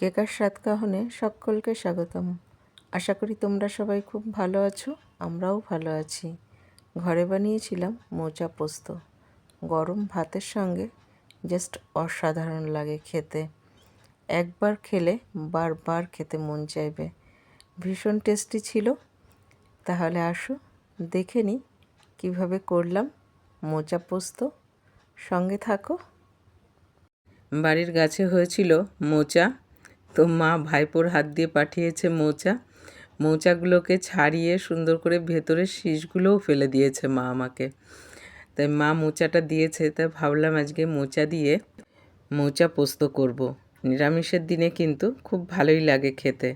কেকার স্বাদ কাহনে সকলকে স্বাগতম। আশা করি তোমরা সবাই খুব ভালো আছো, আমরাও ভালো আছি। ঘরে বানিয়েছিলাম মোচা পোস্ত। গরম ভাতের সঙ্গে জাস্ট অসাধারণ লাগে খেতে। একবার খেলে বারবার খেতে মন চাইবে। ভীষণ টেস্টি ছিল। তাহলে আসো দেখে নিই কীভাবে করলাম মোচা পোস্ত। সঙ্গে থাকো। বাড়ির গাছে হয়েছিল মোচা, তো মা ভাইপোর হাত দিয়ে পাঠিয়েছে মোচাগুলোকে ছাড়িয়ে সুন্দর করে ভেতরের শীষগুলোও ফেলে দিয়েছে মা আমাকে। তাই মা মোচাটা দিয়েছে, তাই ভাবলাম আজকে মোচা দিয়ে মোচা পোস্ত করব। নিরামিষের দিনে কিন্তু খুব ভালোই লাগে খেতে,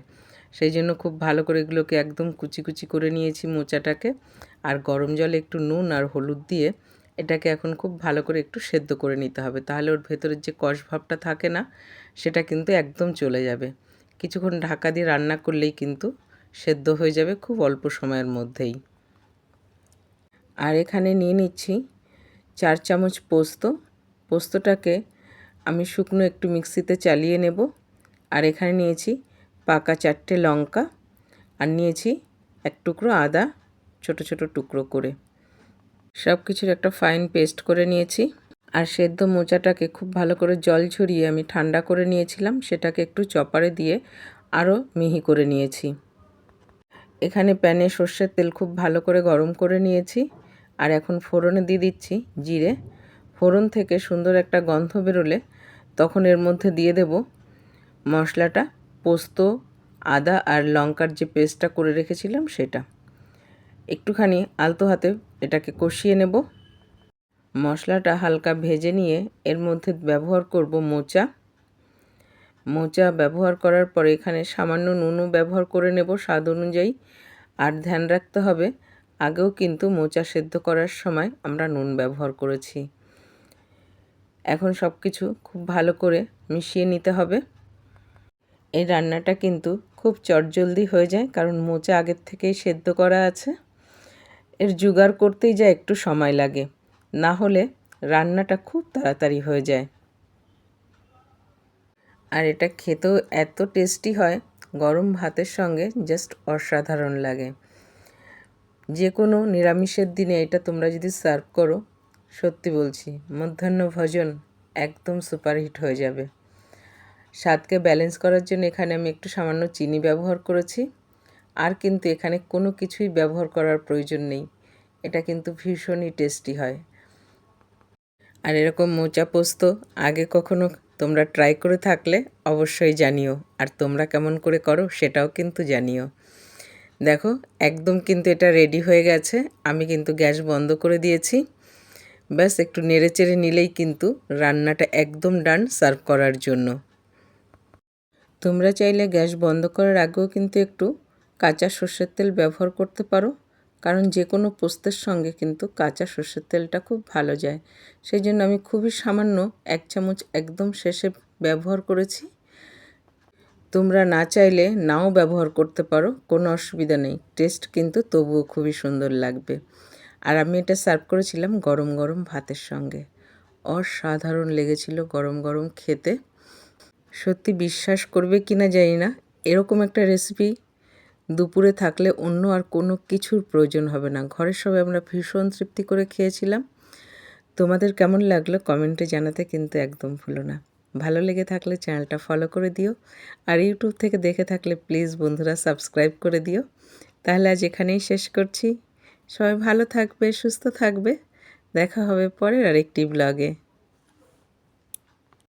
সেই জন্য খুব ভালো করে এগুলোকে একদম কুচি কুচি করে নিয়েছি মোচাটাকে। আর গরম জলে একটু নুন আর হলুদ দিয়ে এটাকে এখন খুব ভালো করে একটু সেদ্ধ করে নিতে হবে, তাহলে ওর ভেতরের যে কষ ভাবটা থাকে না সেটা কিন্তু একদম চলে যাবে। কিছুক্ষণ ঢাকা দিয়ে রান্না করলেই কিন্তু সেদ্ধ হয়ে যাবে খুব অল্প সময়ের মধ্যেই। আর এখানে নিয়ে নিচ্ছি 4 চামচ পোস্তটাকে আমি শুকনো একটু মিক্সিতে চালিয়ে নেব। আর এখানে নিয়েছি পাকা 4টে লঙ্কা, আর নিয়েছি এক টুকরো আদা ছোট ছোট টুকরো করে। সব কিছুর একটা ফাইন পেস্ট করে নিয়েছি। আর সেদ্ধ মোচাটাকে খুব ভালো করে জল ঝরিয়ে আমি ঠান্ডা করে নিয়েছিলাম, সেটাকে একটু চপারে দিয়ে আরও মিহি করে নিয়েছি। এখানে প্যানে সর্ষের তেল খুব ভালো করে গরম করে নিয়েছি। আর এখন ফোড়নে দিয়ে দিচ্ছি জিরে। ফোড়ন থেকে সুন্দর একটা গন্ধ বেরোলে তখন এর মধ্যে দিয়ে দেব মশলাটা, পোস্ত, আদা আর লঙ্কার যে পেস্টটা করে রেখেছিলাম সেটা। একটুখানি আলতো হাতে এটাকে কষিয়ে নেব। মশলাটা হালকা ভেজে নিয়ে এর মধ্যে ব্যবহার করব মোচা ব্যবহার করার পরে এখানে সামান্য নুনও ব্যবহার করে নেব স্বাদ অনুযায়ী। আর ধ্যান রাখতে হবে আগেও কিন্তু মোচা সেদ্ধ করার সময় আমরা নুন ব্যবহার করেছি। এখন সব কিছু খুব ভালো করে মিশিয়ে নিতে হবে। এই রান্নাটা কিন্তু খুব চটজলদি হয়ে যায়, কারণ মোচা আগের থেকেই সেদ্ধ করা আছে। এর জোগাড় করতেই যা একটু সময় লাগে, না হলে রান্নাটা খুব তাড়াতাড়ি হয়ে যায়। আর এটা খেতেও এত টেস্টি হয়, গরম ভাতের সঙ্গে জাস্ট অসাধারণ লাগে। যে কোনো নিরামিষের দিনে এটা তোমরা যদি সার্ভ করো, সত্যি বলছি মধ্যাহ্ন ভোজন একদম সুপারহিট হয়ে যাবে। স্বাদকে ব্যালেন্স করার জন্য এখানে আমি একটু সামান্য চিনি ব্যবহার করেছি। আর কিন্তু এখানে কোনো কিছুই ব্যবহার করার প্রয়োজন নেই। এটা কিন্তু ভীষণই টেস্টি হয়। আর এরকম মোচা পোস্ত আগে কখনো তোমরা ট্রাই করে থাকলে অবশ্যই জানিও, আর তোমরা কেমন করে করো সেটাও কিন্তু জানিও। দেখো একদম কিন্তু এটা রেডি হয়ে গেছে। আমি কিন্তু গ্যাস বন্ধ করে দিয়েছি। ব্যাস একটু নেড়েচেড়ে নিলেই কিন্তু রান্নাটা একদম ডান সার্ভ করার জন্য। তোমরা চাইলে গ্যাস বন্ধ করার আগেও কিন্তু একটু কাঁচা সর্ষের তেল ব্যবহার করতে পারো, কারণ যে কোনো পোস্তের সঙ্গে কিন্তু কাঁচা সর্ষের তেলটা খুব ভালো যায়। সেই জন্য আমি খুবই সামান্য 1 চামচ একদম শেষে ব্যবহার করেছি। তোমরা না চাইলে নাও ব্যবহার করতে পারো, কোনো অসুবিধা নেই। টেস্ট কিন্তু তবুও খুবই সুন্দর লাগবে। আর আমি এটা সার্ভ করেছিলাম গরম গরম ভাতের সঙ্গে। অসাধারণ লেগেছিল গরম গরম খেতে। সত্যি বিশ্বাস করবে কি না জানি না, এরকম একটা রেসিপি দুপুরে থাকলে অন্য আর কোনো কিছুর প্রয়োজন হবে না। ঘরের সবাই আমরা ভীষণ তৃপ্তি করে খেয়েছিলাম। তোমাদের কেমন লাগলো কমেন্টে জানাতে কিন্তু একদম ভুলো না। ভালো লেগে থাকলে চ্যানেলটা ফলো করে দিও। আর ইউটিউব থেকে দেখে থাকলে প্লিজ বন্ধুরা সাবস্ক্রাইব করে দিও। তাহলে আজ এখানেই শেষ করছি। সবাই ভালো থাকবে, সুস্থ থাকবে। দেখা হবে পরের আরেকটি ব্লগে।